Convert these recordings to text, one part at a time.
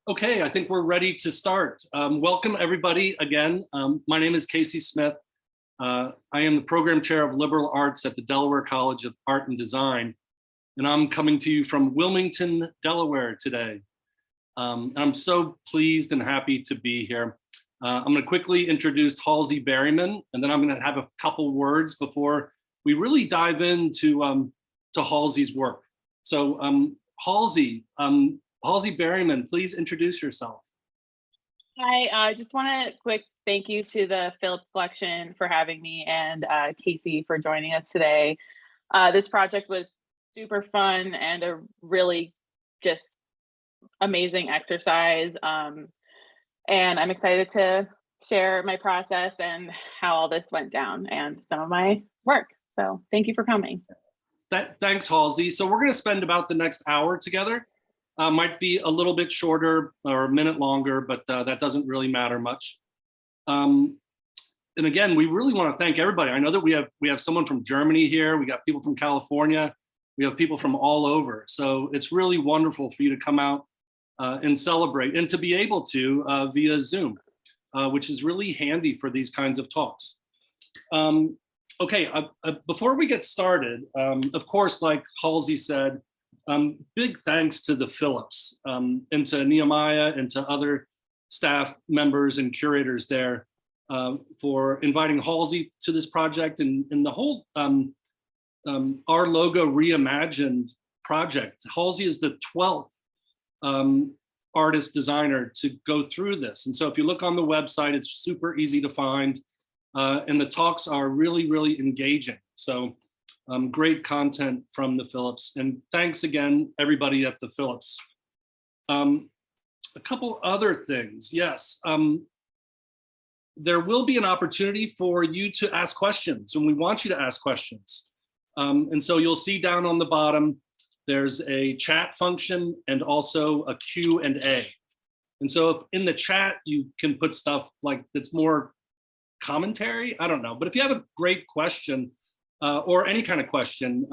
Okay, I think we're ready to start. Welcome everybody again. My name is Casey Smith. I am the program chair of liberal arts at the Delaware College of Art and Design, and I'm coming to you from Wilmington, Delaware today. I'm so pleased and happy to be here. I'm going to quickly introduce Halsey Berryman, and then I'm going to have a couple words before we really dive into to Halsey's work. So Halsey Berryman, please introduce yourself. Hi, I just want a quick thank you to the Phillips Collection for having me and Casey for joining us today. This project was super fun and a really just amazing exercise. And I'm excited to share my process and how all this went down and some of my work. So thank you for coming. Thanks, Halsey. So we're going to spend about the next hour together. Might be a little bit shorter or a minute longer, but that doesn't really matter much. And again, we really want to thank everybody. I know that we have someone from Germany here. We got people from California. We have people from all over. So it's really wonderful for you to come out and celebrate and to be able to via Zoom, which is really handy for these kinds of talks. Okay, before we get started, of course, like Halsey said, big thanks to the Phillips and to Nehemiah and to other staff members and curators there for inviting Halsey to this project and the whole Our Logo Reimagined project. Halsey is the 12th artist designer to go through this. And so if you look on the website, it's super easy to find. And the talks are really, really engaging. So great content from the Phillips. And thanks again, everybody at the Phillips. A couple other things. Yes, there will be an opportunity for you to ask questions, and we want you to ask questions. And so you'll see down on the bottom, there's a chat function and also a Q&A. And so in the chat, you can put stuff like that's more commentary, I don't know. But if you have a great question, or any kind of question,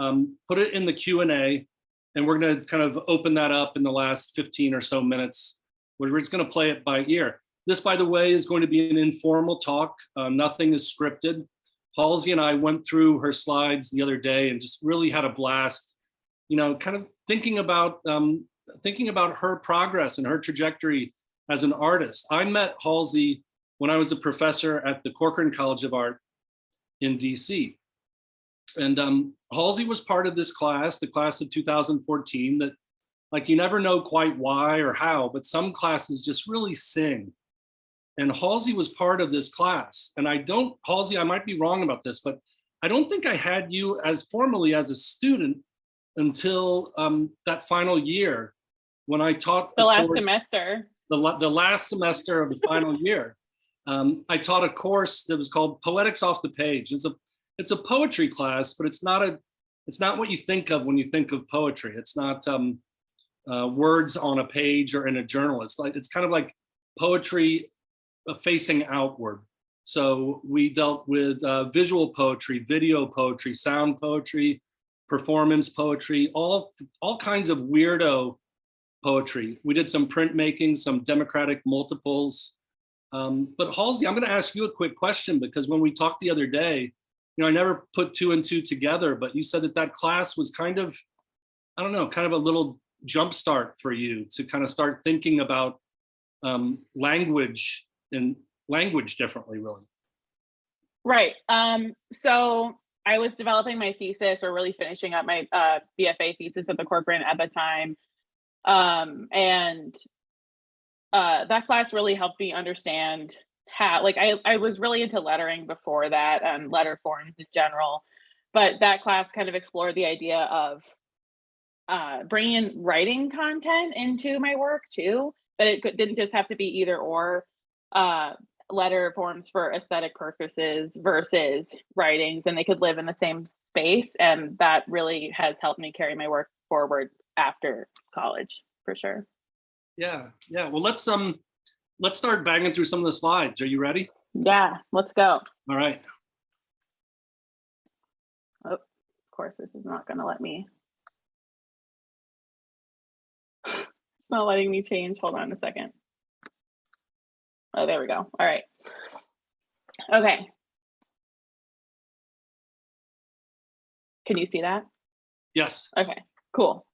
put it in the Q&A, and we're going to kind of open that up in the last 15 or so minutes. We're just going to play it by ear. This, by the way, is going to be an informal talk. Nothing is scripted. Halsey and I went through her slides the other day and just really had a blast, you know, kind of thinking about her progress and her trajectory as an artist. I met Halsey when I was a professor at the Corcoran College of Art in DC. And Halsey was part of this class, the class of 2014, that like you never know quite why or how, but some classes just really sing. And Halsey was part of this class. And Halsey, I might be wrong about this, but I don't think I had you as formally as a student until that final year when I taught the last semester. The last semester of the final year. I taught a course that was called Poetics Off the Page. It's a poetry class, but it's not what you think of when you think of poetry. It's not words on a page or in a journal. It's kind of like poetry facing outward. So we dealt with visual poetry, video poetry, sound poetry, performance poetry, all kinds of weirdo poetry. We did some printmaking, some democratic multiples. But Halsey, I'm going to ask you a quick question, because when we talked the other day, you know, I never put two and two together, but you said that class was kind of, I don't know, kind of a little jumpstart for you to kind of start thinking about language and language differently, really. Right. So I was developing my thesis, or really finishing up my BFA thesis at the Corcoran at the time. And that class really helped me understand how, like, I was really into lettering before that, and letter forms in general, but that class kind of explored the idea of bringing in writing content into my work too, that it didn't just have to be either or, letter forms for aesthetic purposes versus writings, and they could live in the same space. And that really has helped me carry my work forward after college, for sure. Yeah. Well, let's start banging through some of the slides. Are you ready? Yeah, let's go. All right. Oh, of course, this is not going to let me. It's not letting me change. Hold on a second. Oh, there we go. All right. Okay. Can you see that? Yes. Okay, cool.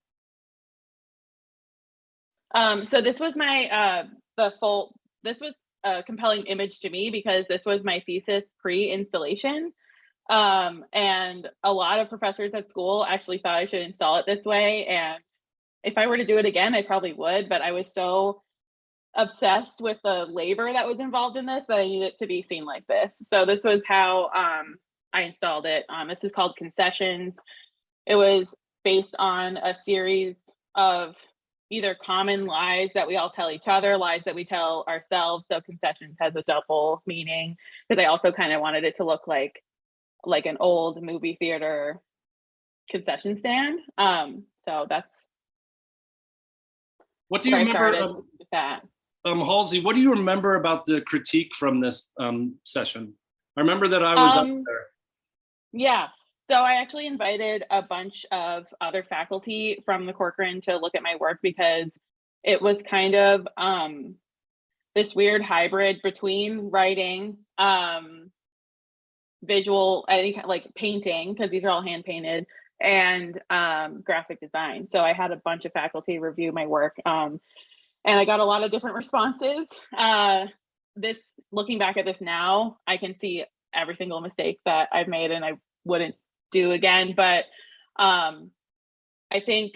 So this was my this was a compelling image to me because this was my thesis pre-installation. And a lot of professors at school actually thought I should install it this way. And if I were to do it again, I probably would, but I was so obsessed with the labor that was involved in this that I needed it to be seen like this. So this was how I installed it. This is called Concessions. It was based on a series of either common lies that we all tell each other, lies that we tell ourselves. So Concessions has a double meaning because I also kind of wanted it to look like an old movie theater concession stand. So that's What do you where I remember started with that. Halsey, what do you remember about the critique from this session? I remember that I was up there. Yeah, so I actually invited a bunch of other faculty from the Corcoran to look at my work because it was kind of this weird hybrid between writing, visual, like painting, because these are all hand painted, and graphic design. So I had a bunch of faculty review my work. And I got a lot of different responses. Looking back at this now, I can see every single mistake that I've made and I wouldn't do again. But I think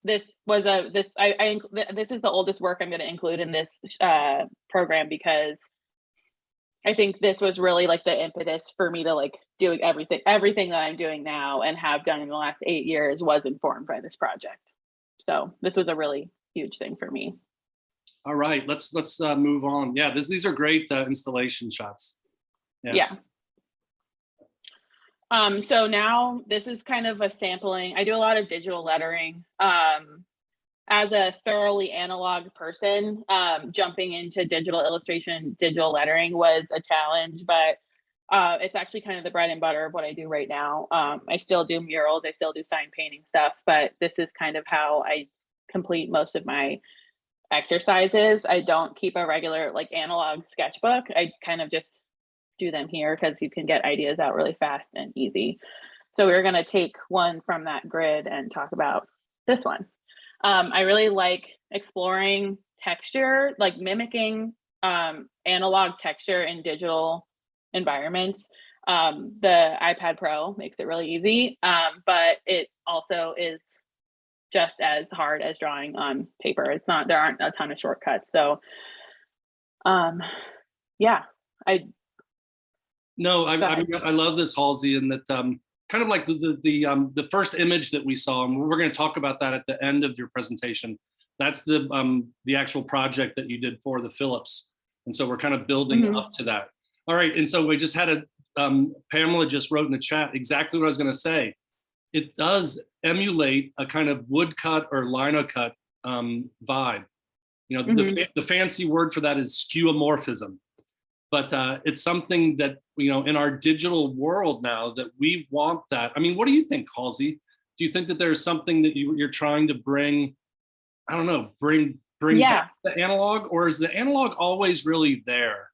this was this is the oldest work I'm going to include in this program because I think this was really like the impetus for me to like do everything that I'm doing now and have done in the last 8 years was informed by this project. So this was a really huge thing for me. All right, let's move on. Yeah, these are great installation shots. Yeah. So now this is kind of a sampling. I do a lot of digital lettering. As a thoroughly analog person, jumping into digital illustration, digital lettering was a challenge, but it's actually kind of the bread and butter of what I do right now. I still do murals, I still do sign painting stuff, but this is kind of how I complete most of my exercises. I don't keep a regular like analog sketchbook. I kind of just do them here because you can get ideas out really fast and easy. So we're going to take one from that grid and talk about this one. I really like exploring texture, like mimicking analog texture in digital environments. The iPad Pro makes it really easy, but it also is just as hard as drawing on paper. There aren't a ton of shortcuts. So yeah, I love this, Halsey, and that kind of like the first image that we saw, and we're going to talk about that at the end of your presentation. That's the actual project that you did for the Phillips, and so we're kind of building up to that. All right, and so we just had Pamela just wrote in the chat exactly what I was going to say. It does emulate a kind of woodcut or linocut vibe. You know, the fancy word for that is skeuomorphism. But it's something that, you know, in our digital world now that we want that. I mean, what do you think, Halsey? Do you think that there's something that you're trying to bring, I don't know, bring back the analog, or is the analog always really there?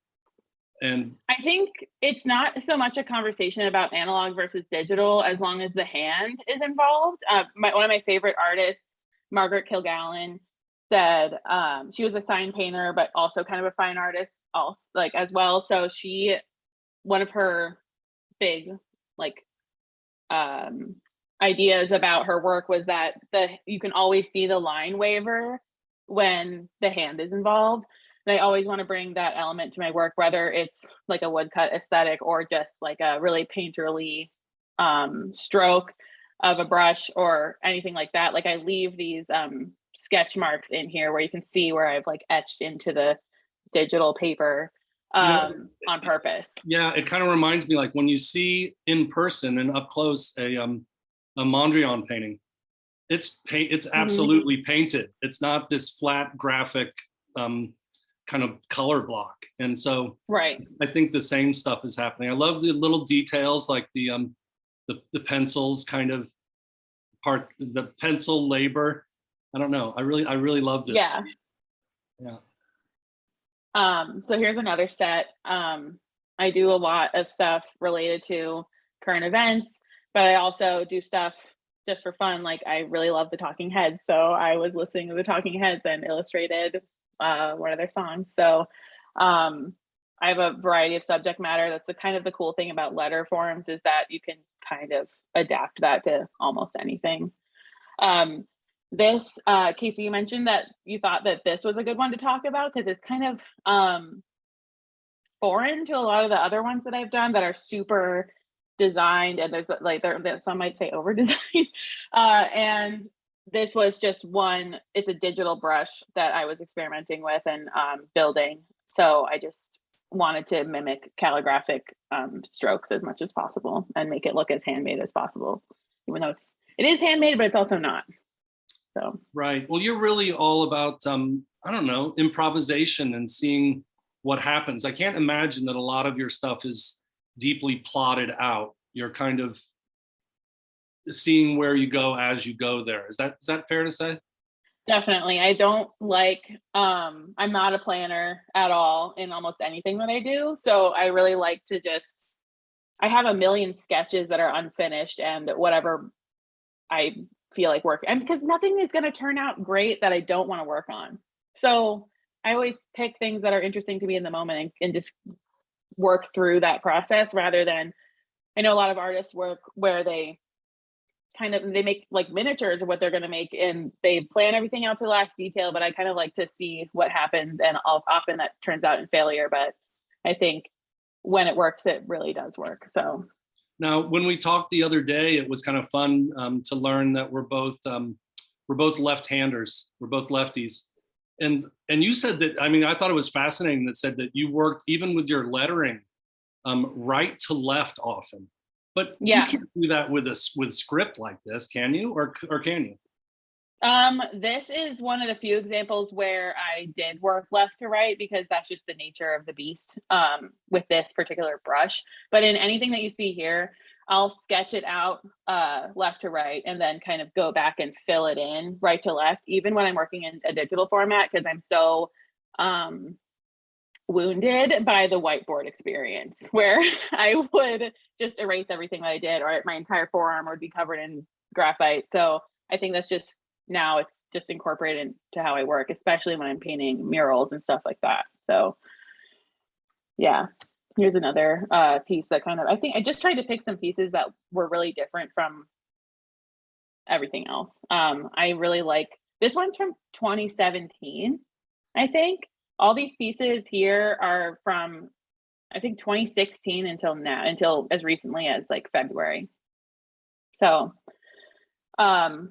And I think it's not so much a conversation about analog versus digital as long as the hand is involved. One of my favorite artists, Margaret Kilgallen, said she was a sign painter, but also kind of a fine artist as well. So one of her big ideas about her work was that you can always see the line waver when the hand is involved. And I always want to bring that element to my work, whether it's like a woodcut aesthetic or just like a really painterly stroke of a brush or anything like that. Like I leave these sketch marks in here where you can see where I've like etched into the digital paper on purpose. Yeah, it kind of reminds me like when you see in person and up close a Mondrian painting, it's absolutely painted. It's not this flat graphic kind of color block. And so right, I think the same stuff is happening. I love the little details like the pencils kind of the pencil labor. I don't know. I really love this Yeah. piece. Yeah. So here's another set. I do a lot of stuff related to current events, but I also do stuff just for fun. Like I really love the Talking Heads. So I was listening to the Talking Heads and illustrated one of their songs. So I have a variety of subject matter. That's the kind of the cool thing about letter forms is that you can kind of adapt that to almost anything. This Casey, you mentioned that you thought that this was a good one to talk about because it's kind of foreign to a lot of the other ones that I've done that are super designed, and there's like some might say over designed. And this was just one. It's a digital brush that I was experimenting with and building. So I just wanted to mimic calligraphic strokes as much as possible and make it look as handmade as possible, even though it is handmade, but it's also not. So Right. Well, you're really all about I don't know, improvisation and seeing what happens. I can't imagine that a lot of your stuff is deeply plotted out. You're kind of seeing where you go as you go there. Is that fair to say? definitely. I don't like, I'm not a planner at all in almost anything that I do. So I really like to just, I have a million sketches that are unfinished and whatever I feel like working. And because nothing is going to turn out great that I don't want to work on. So I always pick things that are interesting to me in the moment and just work through that process rather than, I know a lot of artists work where they make like miniatures of what they're going to make and they plan everything out to the last detail, but I kind of like to see what happens, and often that turns out in failure, but I think when it works it really does work. So Now, when we talked the other day, it was kind of fun to learn that we're both left-handers. We're both lefties, and you said that. I mean, I thought it was fascinating that said that you worked even with your lettering right to left often. But you yeah. can't do that with script like this, can you? Or can you? This is one of the few examples where I did work left to right because that's just the nature of the beast with this particular brush. But in anything that you see here, I'll sketch it out left to right and then kind of go back and fill it in right to left, even when I'm working in a digital format, because I'm so wounded by the whiteboard experience where I would just erase everything that I did, or my entire forearm would be covered in graphite. So I think that's just, now it's just incorporated into how I work, especially when I'm painting murals and stuff like that. So yeah, here's another piece that kind of, I think I just tried to pick some pieces that were really different from everything else. I really like, this one's from 2017, I think. All these pieces here are from, I think 2016 until now, until as recently as like February. So I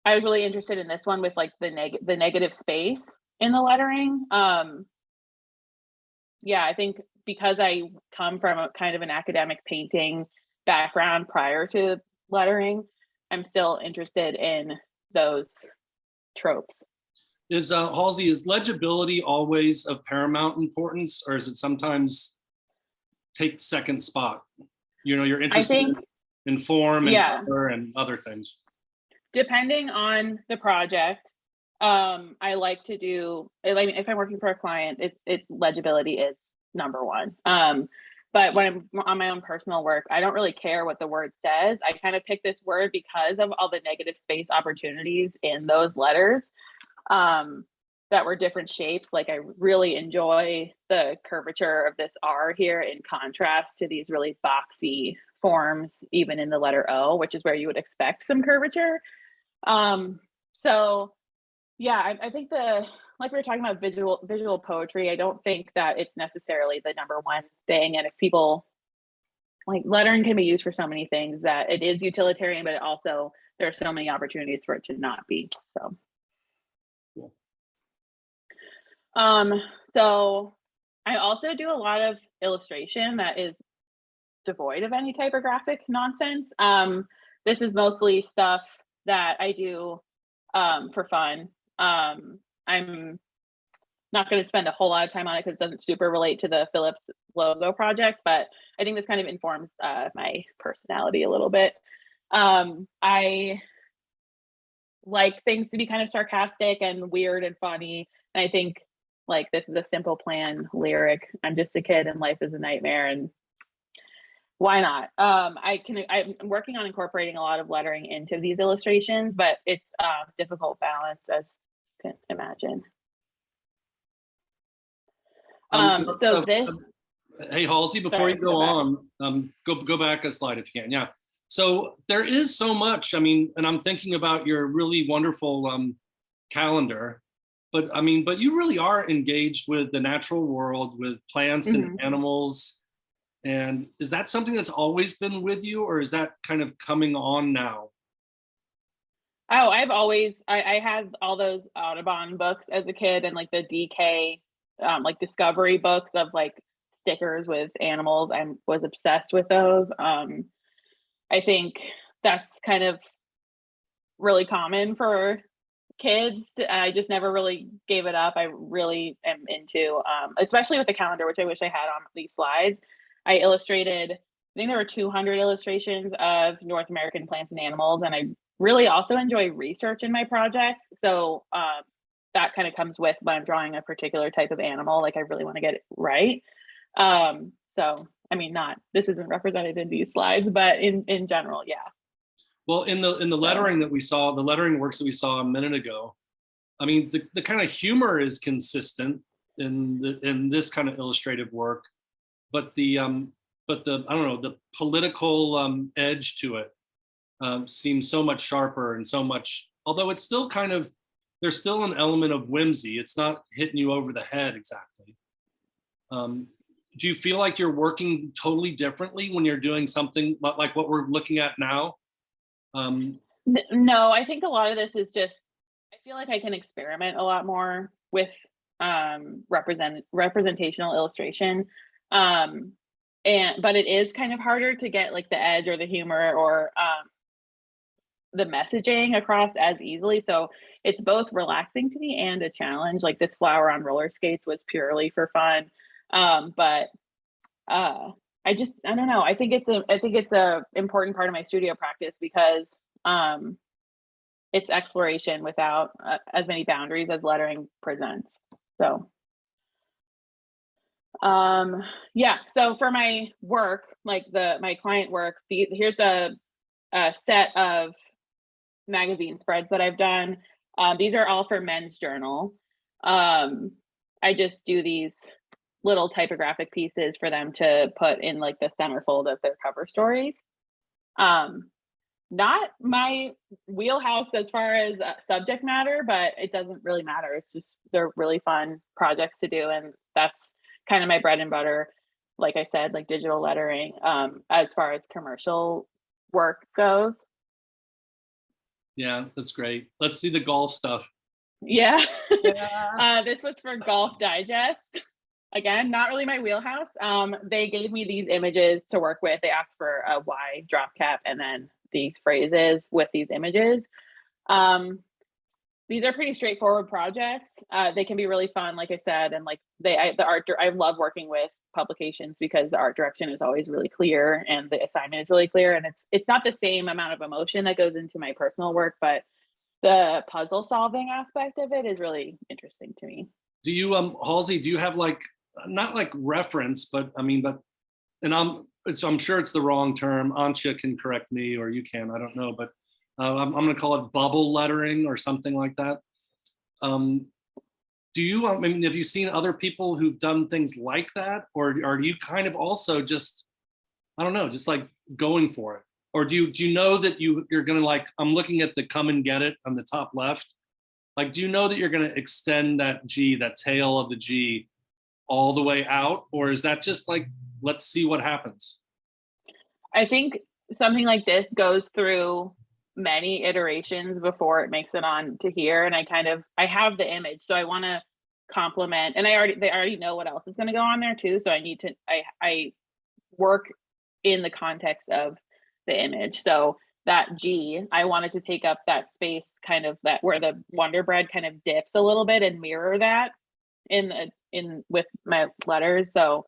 was really interested in this one with like the negative space in the lettering. Yeah, I think because I come from a kind of an academic painting background prior to lettering, I'm still interested in those tropes. Halsey, is legibility always of paramount importance, or is it sometimes take second spot? You know, you're interested I think, in form and yeah, color and other things. depending on the project, I like to do, like if I'm working for a client, legibility is number one. But when I'm on my own personal work, I don't really care what the word says. I kind of pick this word because of all the negative space opportunities in those letters that were different shapes. Like I really enjoy the curvature of this R here in contrast to these really boxy forms, even in the letter O, which is where you would expect some curvature. So yeah, I think like we were talking about visual poetry, I don't think that it's necessarily the number one thing. And if people, like, lettering can be used for so many things that it is utilitarian, but it also, there are so many opportunities for it to not be. So Cool. So I also do a lot of illustration that is devoid of any typographic nonsense. This is mostly stuff that I do for fun. I'm not going to spend a whole lot of time on it because it doesn't super relate to the Phillips logo project, but I think this kind of informs my personality a little bit. I like things to be kind of sarcastic and weird and funny. And I think like this is a simple plan lyric. I'm just a kid and life is a nightmare, and why not? I'm working on incorporating a lot of lettering into these illustrations, but it's a difficult balance, as you can imagine. So this. Hey, Halsey, before you go on, go back a slide if you can. Yeah. So there is so much. I mean, and I'm thinking about your really wonderful calendar, but I mean, but you really are engaged with the natural world, with plants and animals. And is that something that's always been with you, or is that kind of coming on now? Oh, I had all those Audubon books as a kid, and like the DK, like discovery books of like stickers with animals. I was obsessed with those. I think that's kind of really common for kids. I just never really gave it up. I really am into, especially with the calendar, which I wish I had on these slides. I illustrated, I think there were 200 illustrations of North American plants and animals, and I really also enjoy research in my projects. So that kind of comes with when I'm drawing a particular type of animal, like I really want to get it right. So, I mean, this isn't represented in these slides, but in general, yeah. Well, in the lettering that we saw, the lettering works that we saw a minute ago, I mean, the kind of humor is consistent in this kind of illustrative work, but the I don't know, the political edge to it seems so much sharper and so much, although it's still kind of, there's still an element of whimsy. It's not hitting you over the head exactly. Do you feel like you're working totally differently when you're doing something like what we're looking at now? No, I think a lot of this is just, I feel like I can experiment a lot more with representational illustration. But it is kind of harder to get like the edge or the humor or the messaging across as easily. So it's both relaxing to me and a challenge. Like this flower on roller skates was purely for fun. But I don't know. I think it's a important part of my studio practice because it's exploration without as many boundaries as lettering presents. So yeah. So for my work, like my client work, here's a set of magazine spreads that I've done. These are all for Men's Journal. I just do these little typographic pieces for them to put in like the centerfold of their cover stories. Not my wheelhouse as far as subject matter, but it doesn't really matter. It's just, they're really fun projects to do. And that's kind of my bread and butter. Like I said, like digital lettering, as far as commercial work goes. Yeah, that's great. Let's see the golf stuff. Yeah. This was for Golf Digest. Again, not really my wheelhouse. They gave me these images to work with. They asked for a Y drop cap and then these phrases with these images. These are pretty straightforward projects. They can be really fun, like I said, and like I love working with publications because the art direction is always really clear and the assignment is really clear, and it's not the same amount of emotion that goes into my personal work, but the puzzle solving aspect of it is really interesting to me. Do you Halsey, do you have like, not like reference, but I mean, and I'm sure it's the wrong term. Antje can correct me, or you can, I don't know, but I'm going to call it bubble lettering or something like that. Do you, I mean, have you seen other people who've done things like that? Or are you kind of also just, I don't know, just like going for it? Or do you know that you're going to, like, I'm looking at the come and get it on the top left. Like, do you know that you're going to extend that G, that tail of the G all the way out? Or is that just like, let's see what happens? I think something like this goes through many iterations before it makes it on to here. And I have the image, so I want to complement, and they already know what else is going to go on there too. So I work in the context of the image. So that G, I wanted to take up that space, kind of that where the Wonder Bread kind of dips a little bit and mirror that in with my letters. So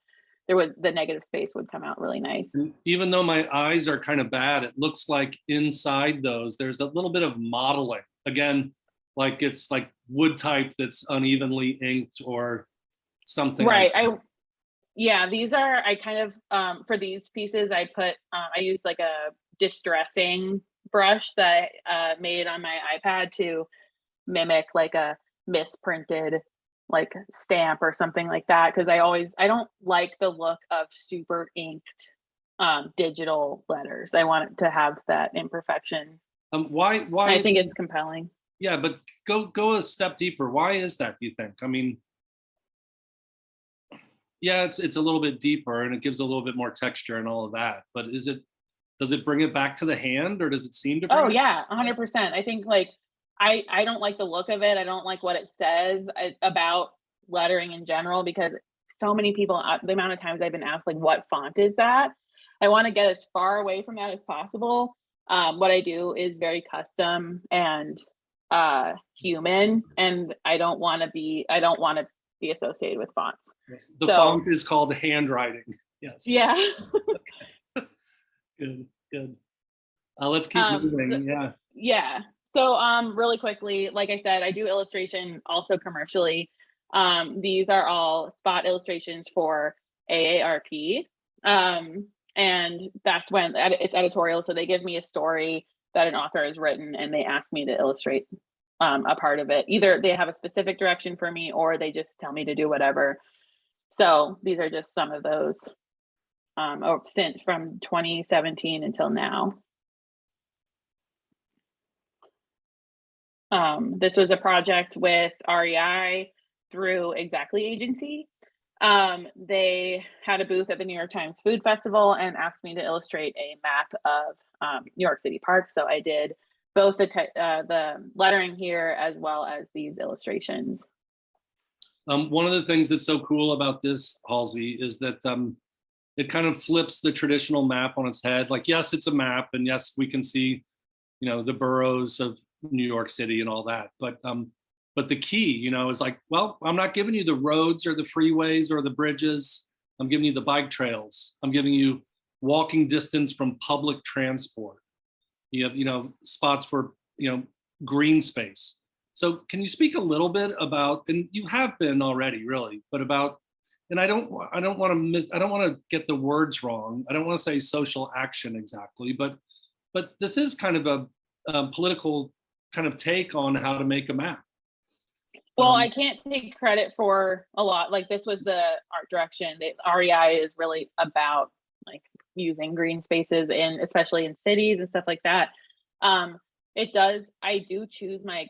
the negative space would come out really nice. And even though my eyes are kind of bad, it looks like inside those, there's a little bit of modeling. again, like it's like wood type that's unevenly inked or something. Right. Yeah, these are, I kind of, for these pieces, I use like a distressing brush that I made on my iPad to mimic like a misprinted like stamp or something like that. Cause I don't like the look of super inked digital letters. I want it to have that imperfection. Why? I think it's compelling. Yeah, but go a step deeper. Why is that, do you think? I mean, yeah, it's a little bit deeper and it gives a little bit more texture and all of that. But does it bring it back to the hand, or does it seem to bring Oh it? yeah, 100%. I think like I don't like the look of it. I don't like what it says about lettering in general, because so many people, the amount of times I've been asked like, what font is that? I want to get as far away from that as possible. What I do is very custom and human, and I don't want to be associated with fonts. Yes. The So, font is called handwriting. Yes. yeah. Good. Good. Let's keep moving. Yeah. Yeah. So really quickly, like I said, I do illustration also commercially. These are all spot illustrations for AARP. And that's when it's editorial. So they give me a story that an author has written and they ask me to illustrate a part of it. Either they have a specific direction for me or they just tell me to do whatever. So these are just some of those since from 2017 until now. This was a project with REI through Exactly Agency. They had a booth at the New York Times Food Festival and asked me to illustrate a map of New York City parks. So I did both the lettering here as well as these illustrations. One of the things that's so cool about this, Halsey, is that it kind of flips the traditional map on its head. Like, yes, it's a map, and yes, we can see, the boroughs of New York City and all that. But the key, is like, well, I'm not giving you the roads or the freeways or the bridges. I'm giving you the bike trails. I'm giving you walking distance from public transport. You have, spots for, green space. So can you speak a little bit about, and you have been already really, but about, and I don't want to get the words wrong. I don't want to say social action exactly, but this is kind of a political kind of take on how to make a map. Well, I can't take credit for a lot. Like, this was the art direction. The REI is really about like using green spaces especially in cities and stuff like that. I do choose my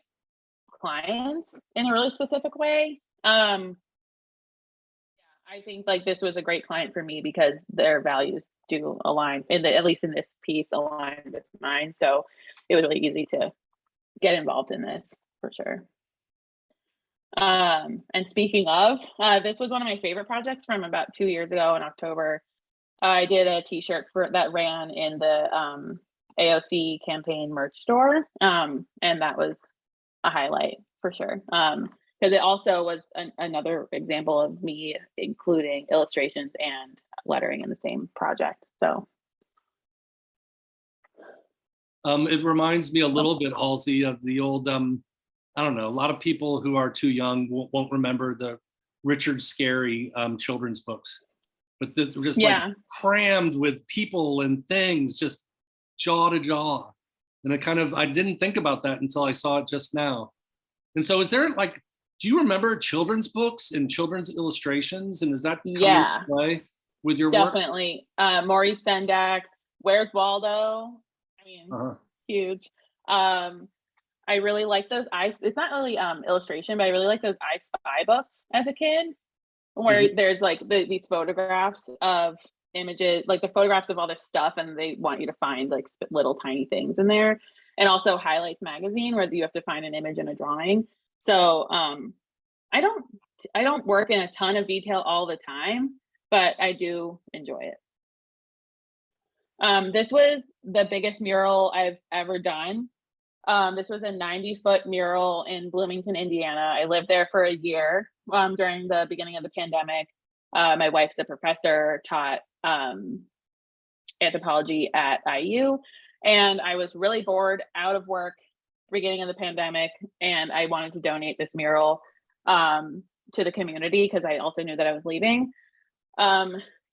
clients in a really specific way. I think like this was a great client for me because their values do align, at least in this piece, align with mine. So it was really easy to get involved in this for sure. And speaking of, this was one of my favorite projects from about 2 years ago in October. I did a t-shirt that ran in the AOC campaign merch store. And that was a highlight for sure. Because it also was another example of me including illustrations and lettering in the same project. So it reminds me a little bit, Halsey, of the old I don't know, a lot of people who are too young won't remember the Richard Scarry children's books, but they're just like crammed with people and things, just jaw to jaw. And I didn't think about that until I saw it just now. And so is there like, do you remember children's books and children's illustrations? And is that come into play with your work? Definitely. Maurice Sendak, Where's Waldo? I mean, huge. I really like those it's not really illustration, but I really like those I Spy books as a kid, where there's like these photographs of images, like the photographs of all this stuff, and they want you to find like little tiny things in there. And also Highlights magazine, where you have to find an image and a drawing. So I don't work in a ton of detail all the time, but I do enjoy it. This was the biggest mural I've ever done. This was a 90-foot mural in Bloomington, Indiana. I lived there for a year during the beginning of the pandemic. My wife's a professor, taught anthropology at IU, and I was really bored, out of work, beginning of the pandemic, and I wanted to donate this mural to the community because I also knew that I was leaving.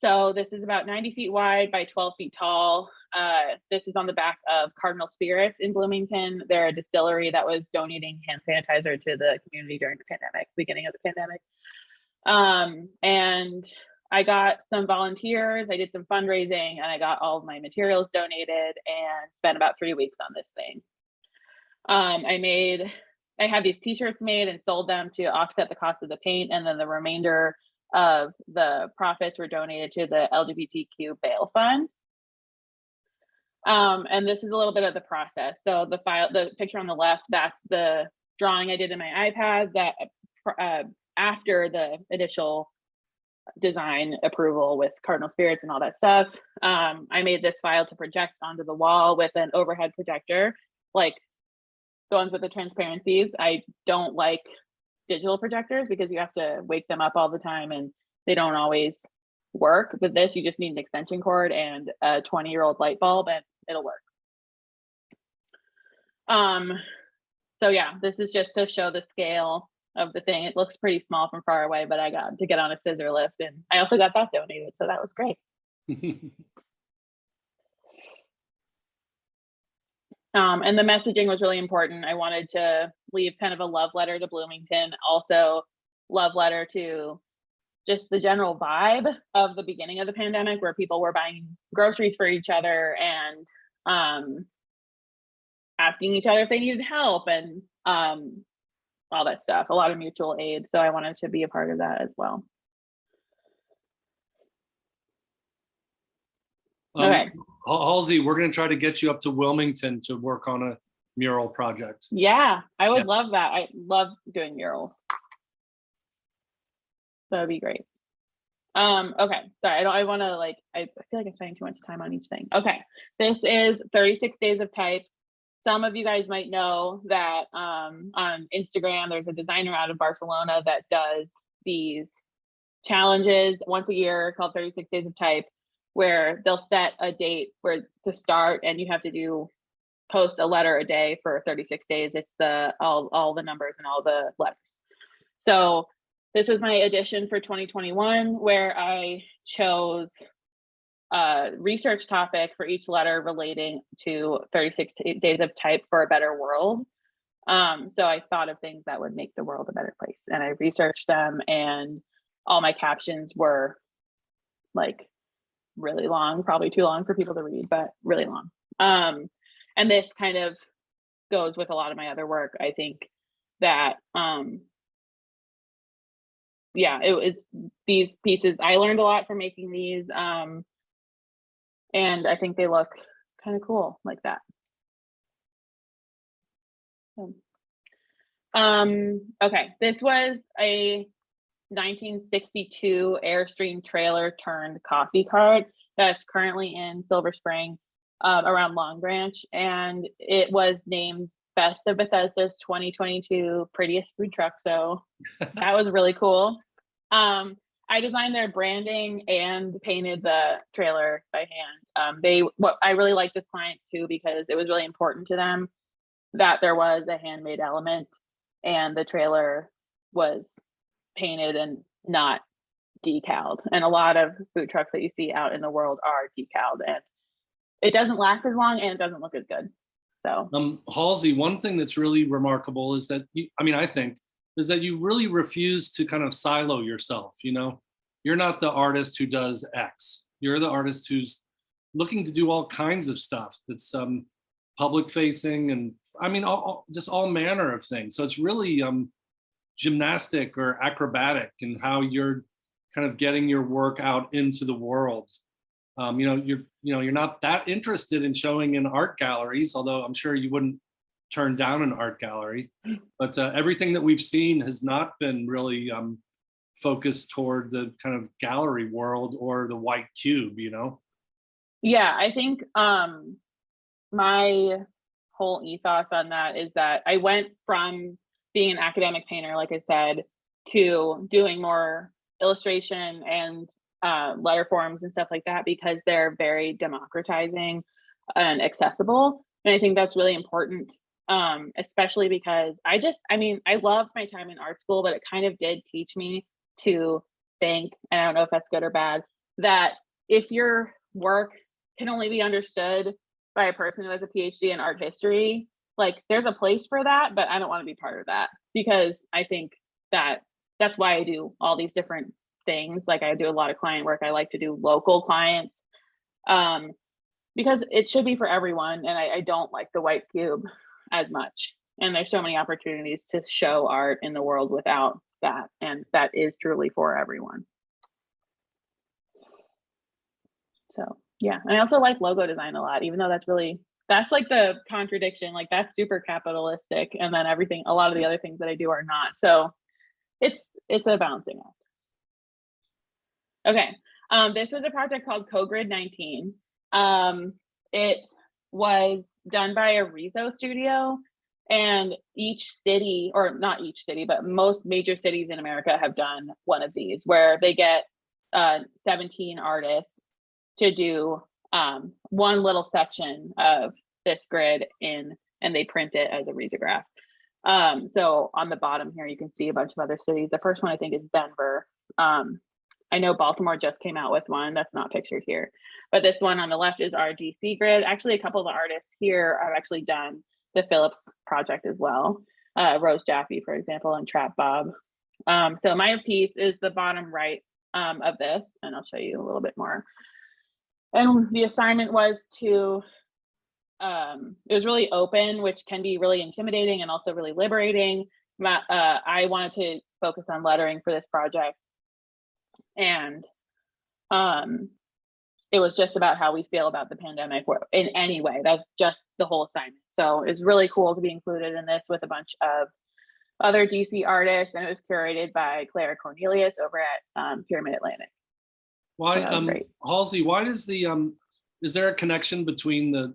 So this is about 90 feet wide by 12 feet tall. This is on the back of Cardinal Spirits in Bloomington. They're a distillery that was donating hand sanitizer to the community during the pandemic, beginning of the pandemic. And I got some volunteers, I did some fundraising, and I got all of my materials donated and spent about 3 weeks on this thing. I had these t-shirts made and sold them to offset the cost of the paint, and then the remainder of the profits were donated to the LGBTQ bail fund. And this is a little bit of the process. So the picture on the left, that's the drawing I did in my iPad that after the initial design approval with Cardinal Spirits and all that stuff, I made this file to project onto the wall with an overhead projector, like the ones with the transparencies. I don't like digital projectors because you have to wake them up all the time and they don't always work. But this, you just need an extension cord and a 20-year-old light bulb and it'll work. So yeah, this is just to show the scale of the thing. It looks pretty small from far away, but I got to get on a scissor lift, and I also got that donated, so that was great. And the messaging was really important. I wanted to leave kind of a love letter to Bloomington, also love letter to just the general vibe of the beginning of the pandemic, where people were buying groceries for each other and asking each other if they needed help and all that stuff, a lot of mutual aid. So I wanted to be a part of that as well. Okay. Halsey, we're going to try to get you up to Wilmington to work on a mural project. Yeah, I would love that. I love doing murals. That would be great. Okay, sorry, I want to I feel like I'm spending too much time on each thing. Okay, this is 36 Days of Type. Some of you guys might know that on Instagram, there's a designer out of Barcelona that does these challenges once a year called 36 Days of Type, where they'll set a date to start, and you have to post a letter a day for 36 days. It's all the numbers and all the letters. So this was my edition for 2021, where I chose a research topic for each letter relating to 36 Days of Type for a better world. So I thought of things that would make the world a better place, and I researched them, and all my captions were really long, probably too long for people to read, but really long. And this kind of goes with a lot of my other work. I think that it was these pieces. I learned a lot from making these, and I think they look kind of cool like that. Okay, this was a 1962 Airstream trailer turned coffee cart that's currently in Silver Spring, around Long Branch, and it was named Best of Bethesda's 2022 Prettiest Food Truck. So that was really cool. I designed their branding and painted the trailer by hand. I really like this client too, because it was really important to them that there was a handmade element, and the trailer was painted and not decaled. And a lot of food trucks that you see out in the world are decaled, and it doesn't last as long and it doesn't look as good. So Halsey, one thing that's really remarkable is that I think is that you really refuse to kind of silo yourself. You're not the artist who does X. You're the artist who's looking to do all kinds of stuff that's public facing, and just all manner of things. So it's really gymnastic or acrobatic in how you're kind of getting your work out into the world. You're not that interested in showing in art galleries, although I'm sure you wouldn't turn down an art gallery. But everything that we've seen has not been really focused toward the kind of gallery world or the white cube. Yeah, I think my whole ethos on that is that I went from being an academic painter, like I said, to doing more illustration and letter forms and stuff like that, because they're very democratizing and accessible. And I think that's really important especially because I mean, I loved my time in art school, but it kind of did teach me to think, and I don't know if that's good or bad, that if your work can only be understood by a person who has a PhD in art history, like there's a place for that, but I don't want to be part of that, because I think that that's why I do all these different things. Like I do a lot of client work. I like to do local clients, because it should be for everyone. And I don't like the white cube as much. And there's so many opportunities to show art in the world without that. And that is truly for everyone. So yeah, and I also like logo design a lot, even though that's like the contradiction, like that's super capitalistic. And then a lot of the other things that I do are not. So it's a balancing act. Okay, this was a project called Co-Grid 19. It was done by a Riso studio, and each city, or not each city, but most major cities in America have done one of these, where they get 17 artists to do one little section of this grid and they print it as a risograph. So on the bottom here, you can see a bunch of other cities. The first one I think is Denver. I know Baltimore just came out with one that's not pictured here, but this one on the left is our DC grid. Actually, a couple of the artists here have actually done the Phillips project as well. Rose Jaffe, for example, and Trap Bob. So my piece is the bottom right of this, and I'll show you a little bit more. And the assignment was to, it was really open, which can be really intimidating and also really liberating. I wanted to focus on lettering for this project. And it was just about how we feel about the pandemic in any way. That's just the whole assignment. So it's really cool to be included in this with a bunch of other DC artists, and it was curated by Claire Cornelius over at Pyramid Atlantic. Why, Halsey, why does is there a connection between the,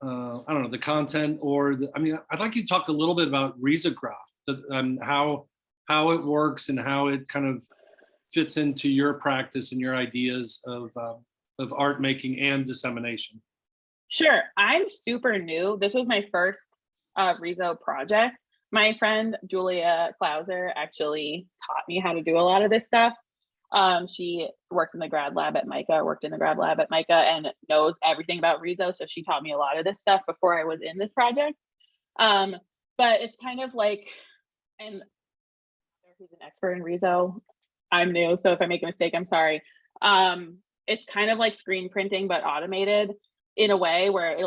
I don't know, the content or I'd like you to talk a little bit about risograph, how it works and how it kind of fits into your practice and your ideas of art making and dissemination. Sure, I'm super new. This was my first Riso project. My friend Julia Klauser actually taught me how to do a lot of this stuff. She works in the grad lab at MICA, worked in the grad lab at MICA, and knows everything about Riso. So she taught me a lot of this stuff before I was in this project. But it's kind of like, and who's an expert in Riso, I'm new, so if I make a mistake, I'm sorry. It's kind of like screen printing, but automated in a way where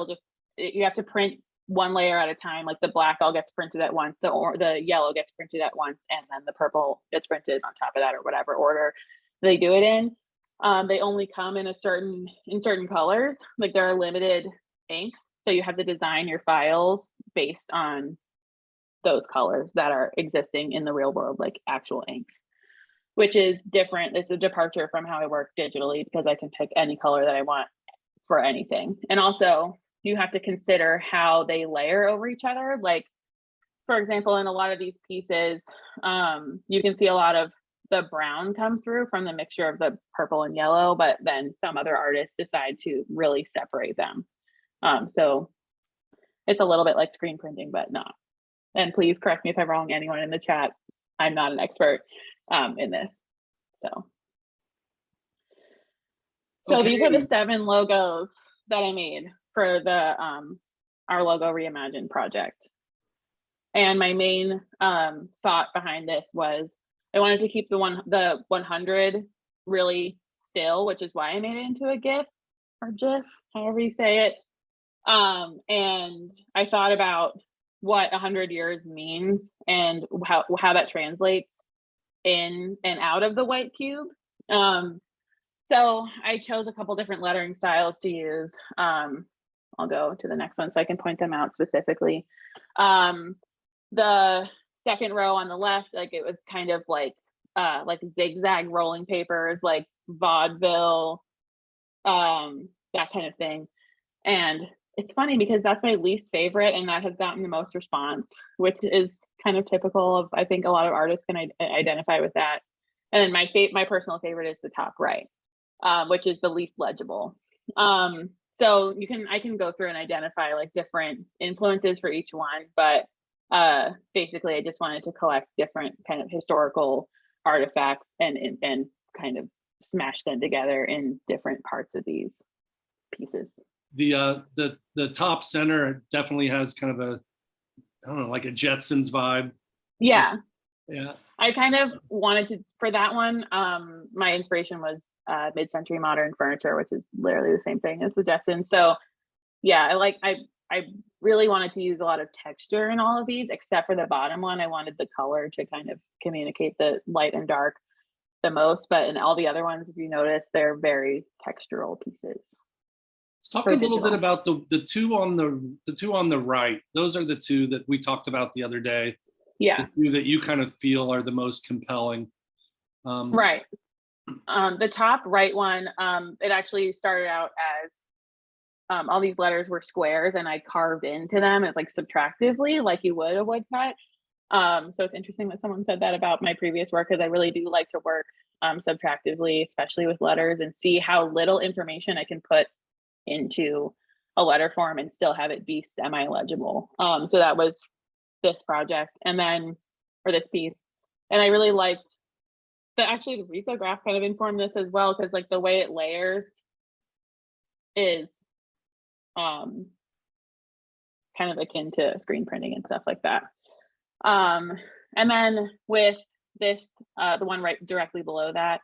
you have to print one layer at a time. Like the black all gets printed at once, the yellow gets printed at once, and then the purple gets printed on top of that, or whatever order they do it in. They only come in certain colors. Like there are limited inks, so you have to design your files based on those colors that are existing in the real world, like actual inks, which is different. It's a departure from how I work digitally, because I can pick any color that I want for anything. And also you have to consider how they layer over each other. Like, for example, in a lot of these pieces, you can see a lot of the brown come through from the mixture of the purple and yellow, but then some other artists decide to really separate them. So it's a little bit like screen printing, but not. And please correct me if I'm wrong, anyone in the chat. I'm not an expert in this. So Okay. These are the 7 logos that I made for the our logo Reimagined project. And my main thought behind this was I wanted to keep the 100 really still, which is why I made it into a GIF or GIF, however you say it. And I thought about what 100 years means and how that translates in and out of the white cube. So I chose a couple different lettering styles to use. I'll go to the next one so I can point them out specifically. The second row on the left, like it was kind of like zigzag rolling papers, like vaudeville, that kind of thing. And it's funny because that's my least favorite, and that has gotten the most response, which is kind of typical of, I think a lot of artists can identify with that. And then my personal favorite is the top right, which is the least legible. So I can go through and identify like different influences for each one, but basically I just wanted to collect different kind of historical artifacts and kind of smash them together in different parts of these pieces. The top center definitely has kind of a, I don't know, like a Jetsons vibe. Yeah. Yeah. I kind of wanted to, for that one, my inspiration was mid-century modern furniture, which is literally the same thing as the Jetsons. So yeah, I really wanted to use a lot of texture in all of these, except for the bottom one. I wanted the color to kind of communicate the light and dark the most, but in all the other ones, if you notice, they're very textural pieces. Let's talk a little bit about the two on the right. Those are the two that we talked about the other day. Yeah. The two that you kind of feel are the most compelling. Right. The top right one, it actually started out as all these letters were squares and I carved into them like subtractively, like you would a woodcut. So it's interesting that someone said that about my previous work, because I really do like to work subtractively, especially with letters, and see how little information I can put into a letter form and still have it be semi-legible. So that was this project, and then for this piece. And I really liked that actually the risograph kind of informed this as well, because like the way it layers is kind of akin to screen printing and stuff like that. And then with this, the one right directly below that,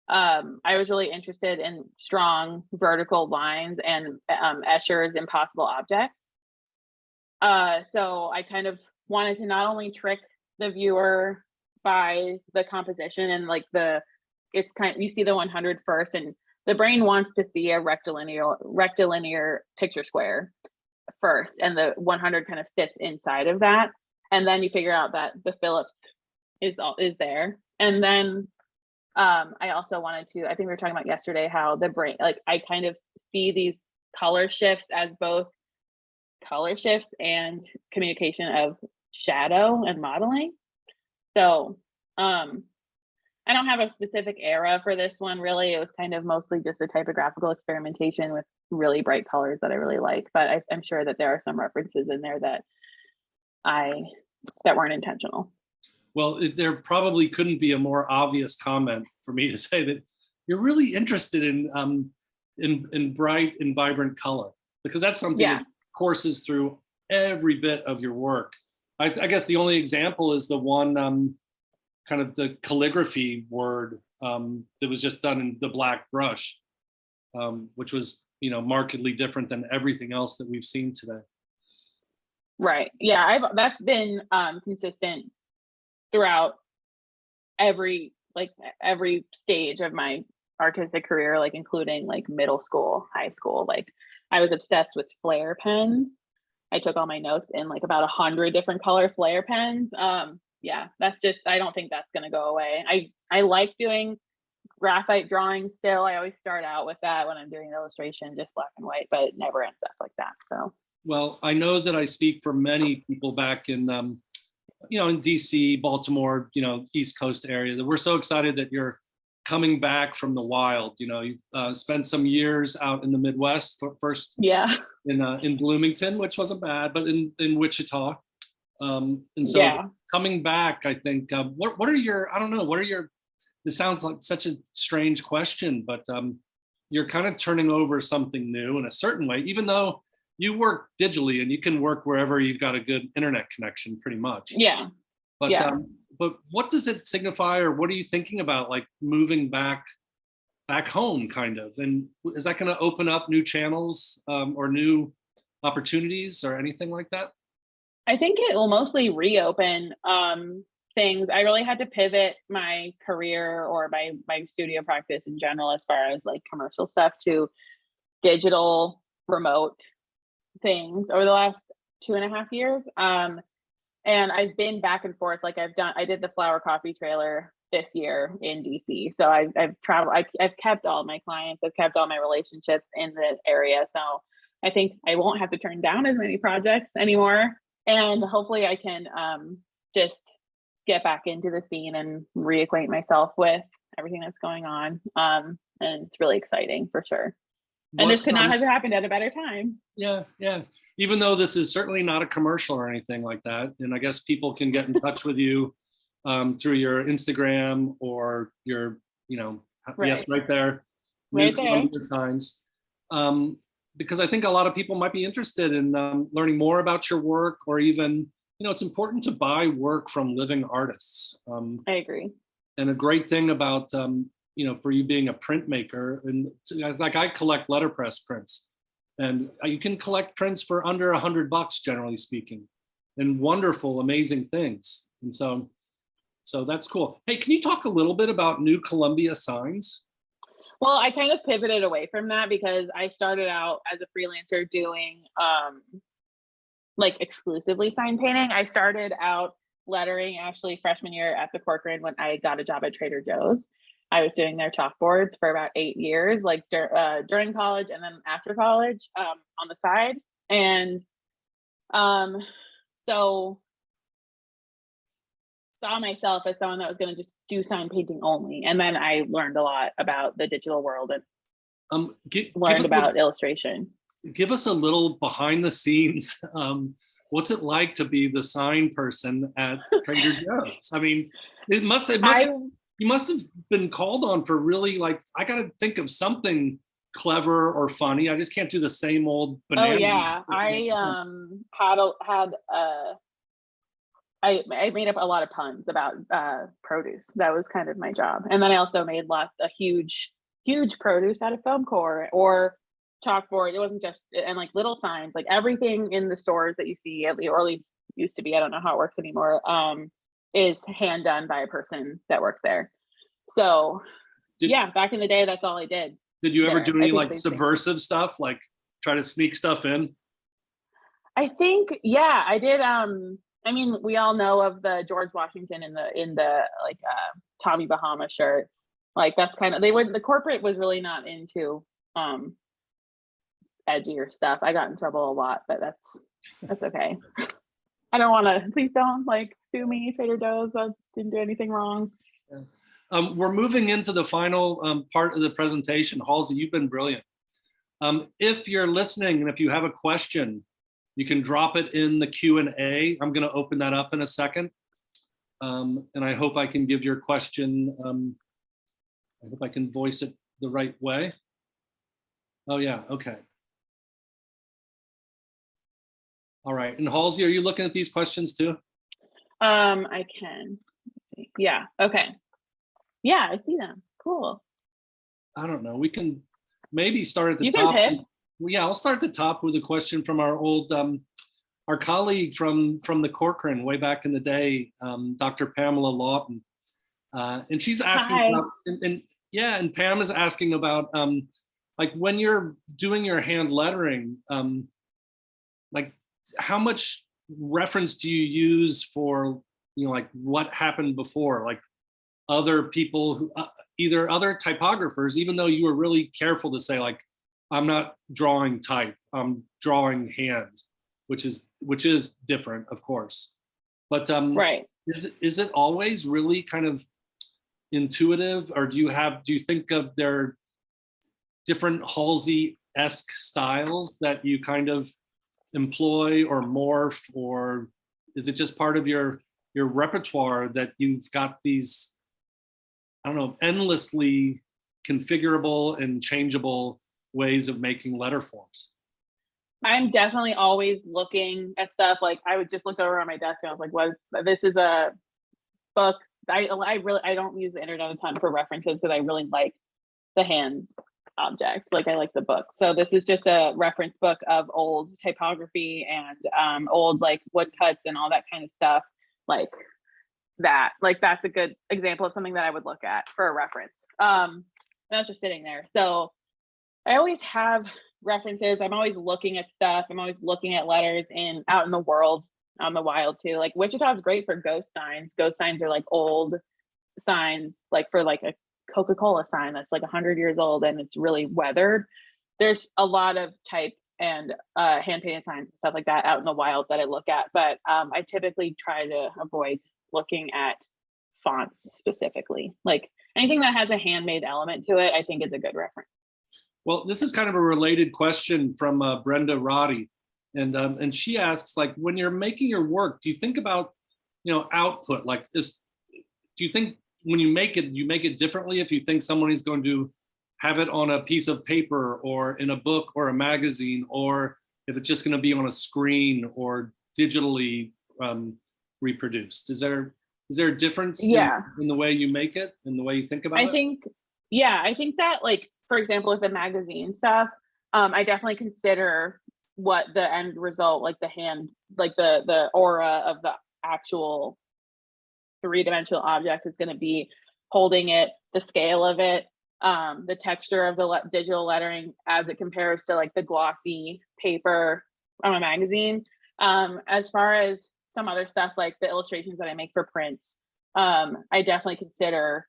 I was really interested in strong vertical lines and Escher's impossible objects. So I kind of wanted to not only trick the viewer by the composition and like it's kind of, you see the 100 first, and the brain wants to see a rectilinear picture square first, and the 100 kind of sits inside of that, and then you figure out that the Phillips is there. And then I also wanted to, I think we were talking about yesterday how the brain, like I kind of see these color shifts as both color shifts and communication of shadow and modeling. So I don't have a specific era for this one, really. It was kind of mostly just a typographical experimentation with really bright colors that I really like, but I'm sure that there are some references in there that weren't intentional. Well, there probably couldn't be a more obvious comment for me to say that you're really interested in bright and vibrant color, because that's something that courses through every bit of your work. I guess the only example is the one kind of the calligraphy word that was just done in the black brush, which was, markedly different than everything else that we've seen today. Right. Yeah, that's been consistent throughout every stage of my artistic career, like including like middle school, high school. Like I was obsessed with flare pens. I took all my notes in like about 100 different color flare pens. Yeah, that's just, I don't think that's going to go away. I like doing graphite drawings still. I always start out with that when I'm doing illustration, just black and white, but it never ends up like that. So, well, I know that I speak for many people back in, in DC, Baltimore, East Coast area, that we're so excited that you're coming back from the wild. You've spent some years out in the Midwest, first in Bloomington, which wasn't bad, but in Wichita. And so coming back, I think, what are your, I don't know, this sounds like such a strange question, but you're kind of turning over something new in a certain way, even though you work digitally and you can work wherever you've got a good internet connection pretty much. Yeah. But what does it signify, or what are you thinking about, like moving back home kind of? And is that going to open up new channels or new opportunities or anything like that? I think it will mostly reopen things. I really had to pivot my career or my studio practice in general, as far as like commercial stuff, to digital remote things over the last 2.5 years. And I've been back and forth. Like I did the Flower Coffee trailer this year in DC. So I've traveled, I've kept all my clients, I've kept all my relationships in the area. So I think I won't have to turn down as many projects anymore. And hopefully I can just get back into the scene and reacquaint myself with everything that's going on. And it's really exciting for sure. And this could not have happened at a better time. Yeah, yeah. Even though this is certainly not a commercial or anything like that. And I guess people can get in touch with you through your Instagram or your, yes, right there, New Columbia Signs. Because I think a lot of people might be interested in learning more about your work, or even, it's important to buy work from living artists. I agree. And a great thing about, for you being a printmaker, and like I collect letterpress prints, and you can collect prints for under $100, generally speaking, and wonderful, amazing things. And so that's cool. Hey, can you talk a little bit about New Columbia Signs? Well, I kind of pivoted away from that because I started out as a freelancer doing like exclusively sign painting. I started out lettering actually freshman year at the Corcoran when I got a job at Trader Joe's. I was doing their chalkboards for about 8 years, like during college and then after college on the side. And so saw myself as someone that was going to just do sign painting only. And then I learned a lot about the digital world and learned about illustration. Give us a little behind the scenes. What's it like to be the sign person at Trader Joe's? I mean, you must have been called on for really, like, I got to think of something clever or funny. I just can't do the same old banana. Oh yeah, I made up a lot of puns about produce. That was kind of my job. And then I also made a huge produce out of foam core or chalkboard. It wasn't just, and like little signs, like everything in the stores that you see, or at least used to be, I don't know how it works anymore, is hand done by a person that works there. So back in the day, that's all I did. Did you ever do any like subversive stuff, like try to sneak stuff in? I think, yeah, I did. I mean, we all know of the George Washington in the like Tommy Bahama shirt. Like that's kind of, the corporate was really not into edgier stuff. I got in trouble a lot, but that's okay. I don't want to, please don't like sue me, Trader Joe's. I didn't do anything wrong. We're moving into the final part of the presentation. Halsey, you've been brilliant. If you're listening and if you have a question, you can drop it in the Q&A. I'm going to open that up in a second. And I hope I can give your question, I hope I can voice it the right way. Oh yeah, okay. All right, and Halsey, are you looking at these questions too? I can. Yeah, okay. Yeah, I see them. Cool. I don't know. We can maybe start at the you top. Can pick. Yeah, I'll start at the top with a question from our old, our colleague from the Corcoran way back in the day, Dr. Pamela Lawton. And she's asking about, and Pam is asking about, like when you're doing your hand lettering, like how much reference do you use for, like what happened before, like other people who, either other typographers, even though you were really careful to say like, I'm not drawing type, I'm drawing hand, which is different, of course. But right. Is it always really kind of intuitive, or do you think of their different Halsey-esque styles that you kind of employ or morph, or is it just part of your repertoire that you've got these, I don't know, endlessly configurable and changeable ways of making letter forms? I'm definitely always looking at stuff. Like I would just look over on my desk and I was like, "What? This is a book." I don't use the internet a ton for references because I really like the hand object. Like I like the book. So this is just a reference book of old typography and old like woodcuts and all that kind of stuff. Like that. Like that's a good example of something that I would look at for a reference. And that's just sitting there. So I always have references. I'm always looking at stuff. I'm always looking at letters out in the world, out in the wild too. Like Wichita's great for ghost signs. Ghost signs are like old signs, like for like a Coca-Cola sign that's like 100 years old and it's really weathered. There's a lot of type and hand painted signs and stuff like that out in the wild that I look at. But I typically try to avoid looking at fonts specifically. Like anything that has a handmade element to it, I think is a good reference. Well, this is kind of a related question from Brenda Roddy, and she asks, like, when you're making your work, do you think about, output? Like, do you think when you make it differently if you think someone is going to have it on a piece of paper or in a book or a magazine, or if it's just going to be on a screen or digitally reproduced? Is there a difference in the way you make it and the way you think about it? I think that, like, for example, with the magazine stuff, I definitely consider what the end result, like the aura of the actual three-dimensional object is going to be, holding it, the scale of it, the texture of the digital lettering as it compares to like the glossy paper on a magazine. As far as some other stuff, like the illustrations that I make for prints, I definitely consider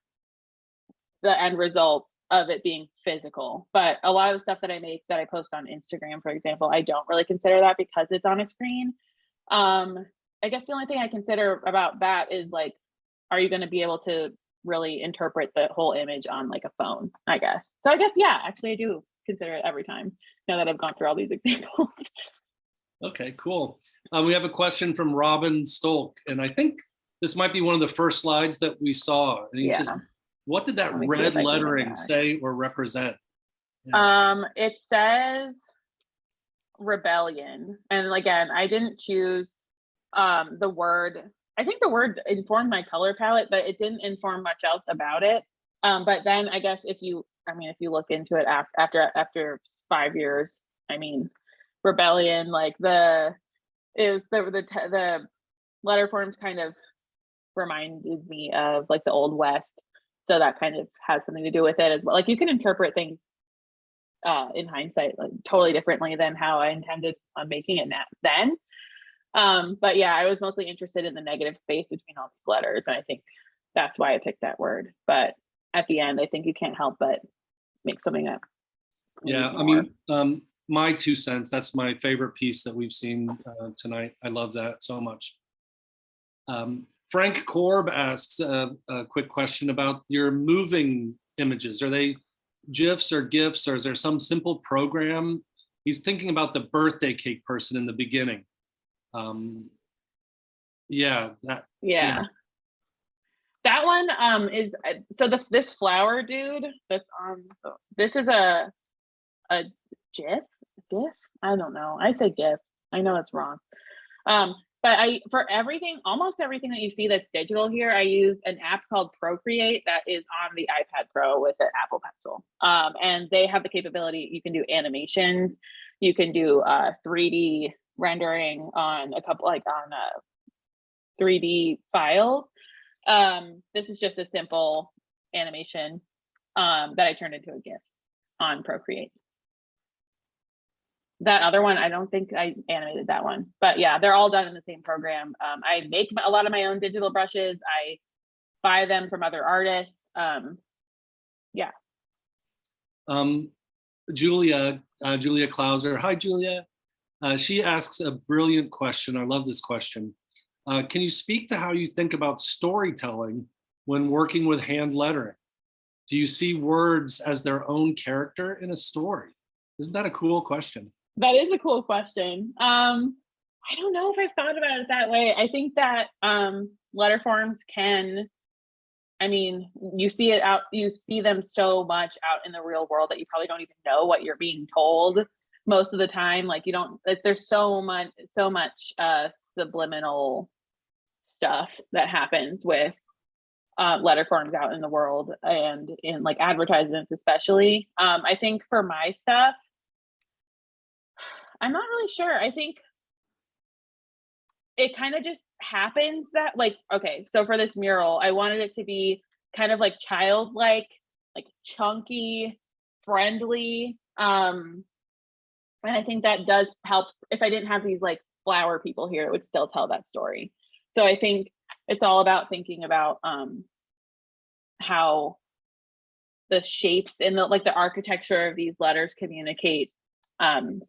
the end result of it being physical. But a lot of the stuff that I make that I post on Instagram, for example, I don't really consider that because it's on a screen. I guess the only thing I consider about that is, like, are you going to be able to really interpret the whole image on like a phone, I guess. So I guess, yeah, actually I do consider it every time, now that I've gone through all these examples. Okay, cool. We have a question from Robin Stolk, and I think this might be one of the first slides that we saw. And he says, what did that red lettering say or represent? Yeah. It says rebellion. And again, I didn't choose the word. I think the word informed my color palette, but it didn't inform much else about it. But then I guess if you look into it after 5 years, I mean, rebellion, like the letter forms kind of reminded me of like the Old West. So that kind of has something to do with it as well. Like, you can interpret things in hindsight like totally differently than how I intended on making it then. But yeah, I was mostly interested in the negative space between all these letters, and I think that's why I picked that word. But at the end, I think you can't help but make something up. Yeah, I mean, my 2 cents, that's my favorite piece that we've seen tonight. I love that so much. Frank Korb asks a quick question about your moving images. Are they GIFs or GIFs, or is there some simple program? He's thinking about the birthday cake person in the beginning. That one is so this flower dude that's on this is a GIF. I don't know, I say GIF, I know it's wrong. But for almost everything that you see that's digital here, I use an app called Procreate that is on the iPad Pro with an Apple Pencil. And they have the capability, you can do animations, you can do 3D rendering on a couple, like on 3D files. This is just a simple animation that I turned into a GIF on Procreate. That other one, I don't think I animated that one, but yeah, they're all done in the same program. I make a lot of my own digital brushes. I buy them from other artists. Julia Klauser. Hi, Julia. She asks a brilliant question. I love this question. Can you speak to how you think about storytelling when working with hand lettering? Do you see words as their own character in a story? Isn't that a cool question? That is a cool question. I don't know if I've thought about it that way. I think that letter forms can, I mean, you see them so much out in the real world that you probably don't even know what you're being told most of the time. Like, you don't, like, there's so much subliminal stuff that happens with letter forms out in the world and in like advertisements especially. I think for my stuff, I'm not really sure. I think it kind of just happens that, like, okay, so for this mural, I wanted it to be kind of like childlike, like chunky, friendly. And I think that does help. If I didn't have these like flower people here, it would still tell that story. So I think it's all about thinking about how the shapes and the architecture of these letters communicate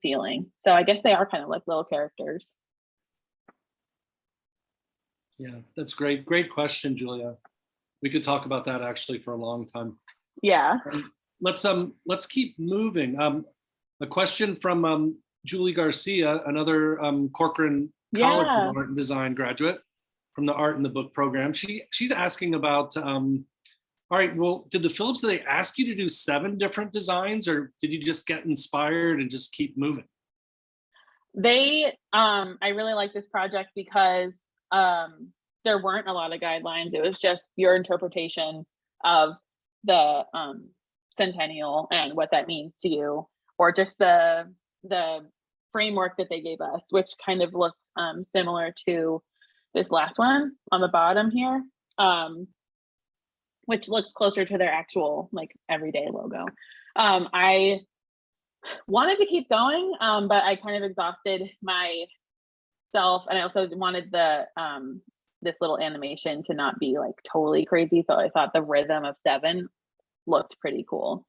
feeling. So I guess they are kind of like little characters. Yeah, that's great question, Julia. We could talk about that actually for a long time. Yeah. let's keep moving. A question from Julie Garcia, another Corcoran College of Art and Design graduate from the Art in the Book program. She's asking about, all right, well, did the Phillips, did they ask you to do 7 different designs, or did you just get inspired and just keep moving? I really like this project because there weren't a lot of guidelines. It was just your interpretation of the Centennial and what that means to you, or just the framework that they gave us, which kind of looked similar to this last one on the bottom here, which looks closer to their actual like everyday logo. I wanted to keep going, but I kind of exhausted myself, and I also wanted the this little animation to not be like totally crazy. So I thought the rhythm of 7 looked pretty cool.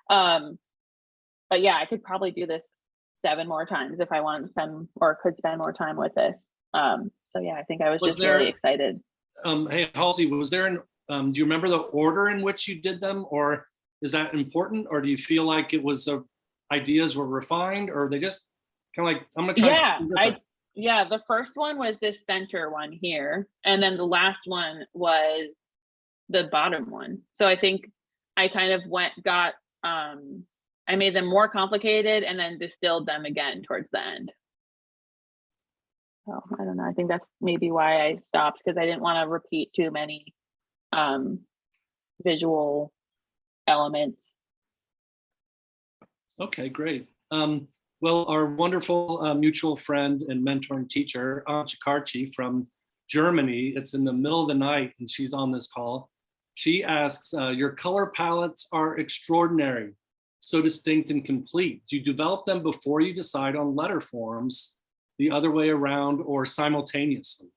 But yeah, I could probably do this 7 more times if I wanted to spend or could spend more time with this. So yeah, I think I was just really excited. Hey, Halsey, was there do you remember the order in which you did them, or is that important, or do you feel like it was ideas were refined, or they just kind of like, I'm gonna try? Yeah, the first one was this center one here, and then the last one was the bottom one. So I think I kind of I made them more complicated and then distilled them again towards the end. So I don't know, I think that's maybe why I stopped, because I didn't want to repeat too many visual elements. Okay, great. Well, our wonderful mutual friend and mentor and teacher, Chikarchi from Germany, it's in the middle of the night and she's on this call. She asks, your color palettes are extraordinary, so distinct and complete. Do you develop them before you decide on letter forms, the other way around, or simultaneously?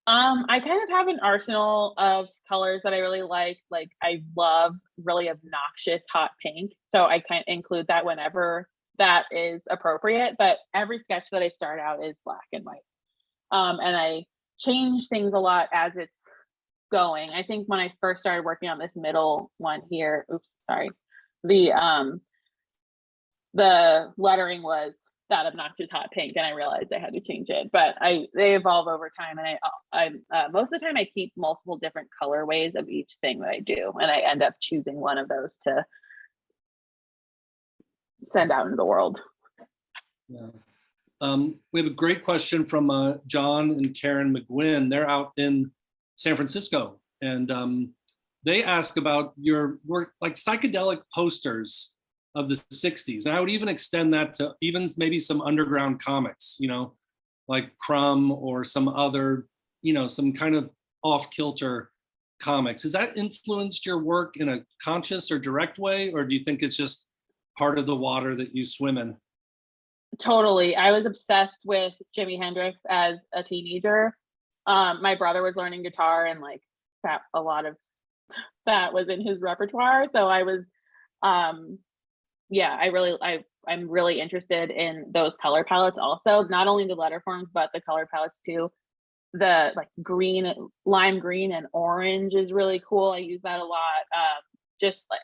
I kind of have an arsenal of colors that I really like. Like I love really obnoxious hot pink. So I kind of include that whenever that is appropriate, but every sketch that I start out is black and white. And I change things a lot as it's going. I think when I first started working on this middle one here, the lettering was that obnoxious hot pink, and I realized I had to change it, but they evolve over time, and I most of the time I keep multiple different colorways of each thing that I do, and I end up choosing one of those to send out into the world. Yeah. We have a great question from John and Karen McGuinn. They're out in San Francisco, and they ask about your work, like psychedelic posters of the 60s. And I would even extend that to even maybe some underground comics, you know, like Crumb or some other, you know, some kind of off-kilter comics. Has that influenced your work in a conscious or direct way, or do you think it's just part of the water that you swim in? Totally. I was obsessed with Jimi Hendrix as a teenager. My brother was learning guitar, and like that, a lot of that was in his repertoire. So I was, yeah, I'm really interested in those color palettes also, not only the letter forms, but the color palettes too. The like green, lime green and orange is really cool. I use that a lot.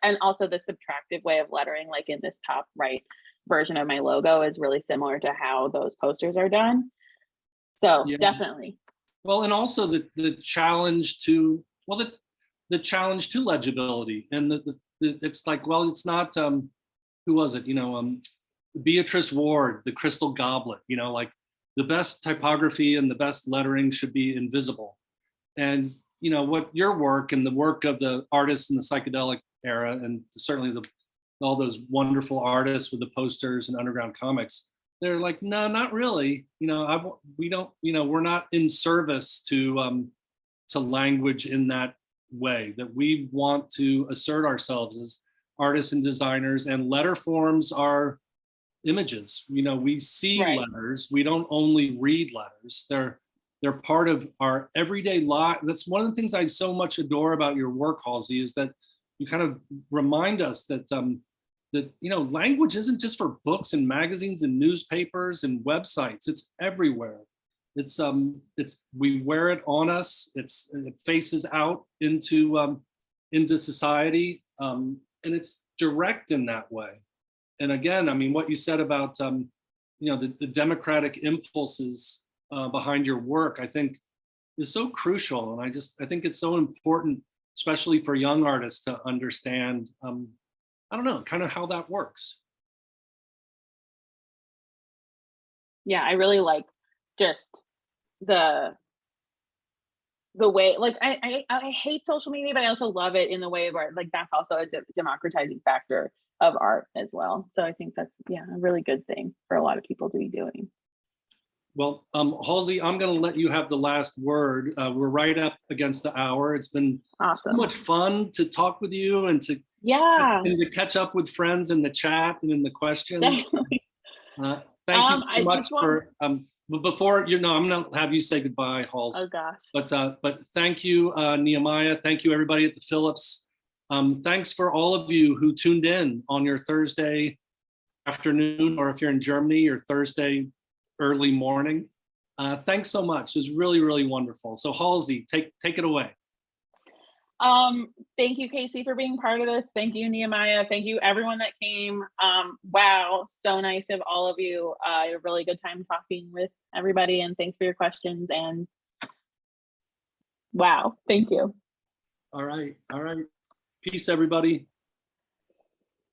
And also the subtractive way of lettering, like in this top right version of my logo, is really similar to how those posters are done. So yeah. Definitely. Well, and also the challenge to, well, the challenge to legibility, and it's like, well, it's not, who was it? You know, Beatrice Ward, The Crystal Goblet, you know, like the best typography and the best lettering should be invisible. And, you know, what your work and the work of the artists in the psychedelic era, and certainly all those wonderful artists with the posters and underground comics, they're like, no, not really. You know, we don't, you know, we're not in service to language in that way, that we want to assert ourselves as artists and designers, and letter forms are images. You know, we see letters, we don't only read letters. They're part of our everyday life. That's one of the things I so much adore about your work, Halsey, is that you kind of remind us that that, you know, language isn't just for books and magazines and newspapers and websites. It's everywhere. It's we wear it on us. It faces out into society. and it's direct in that way. And again, I mean, what you said about the democratic impulses behind your work, I think is so crucial. And I think it's so important, especially for young artists, to understand, I don't know, kind of how that works. Yeah, I really like just the way, like, I hate social media, but I also love it in the way where, like, that's also a democratizing factor of art as well. So I think that's, yeah, a really good thing for a lot of people to be doing. Well, Halsey, I'm going to let you have the last word. We're right up against the hour. It's been so Awesome. much fun to talk with you and Yeah, to catch up with friends in the chat and in the questions. definitely. Thank you so I much just want, for, but before, I'm going to have you say goodbye, Halsey. oh gosh. But thank you, Nehemiah. Thank you, everybody at the Phillips. Thanks for all of you who tuned in on your Thursday afternoon, or if you're in Germany, your Thursday early morning. Thanks so much. It was really, really wonderful. So Halsey, take it away. Thank you, Casey, for being part of this. Thank you, Nehemiah. Thank you, everyone that came. Wow, so nice of all of you. A really good time talking with everybody, and thanks for your questions. And wow, thank you. All right. Peace, everybody.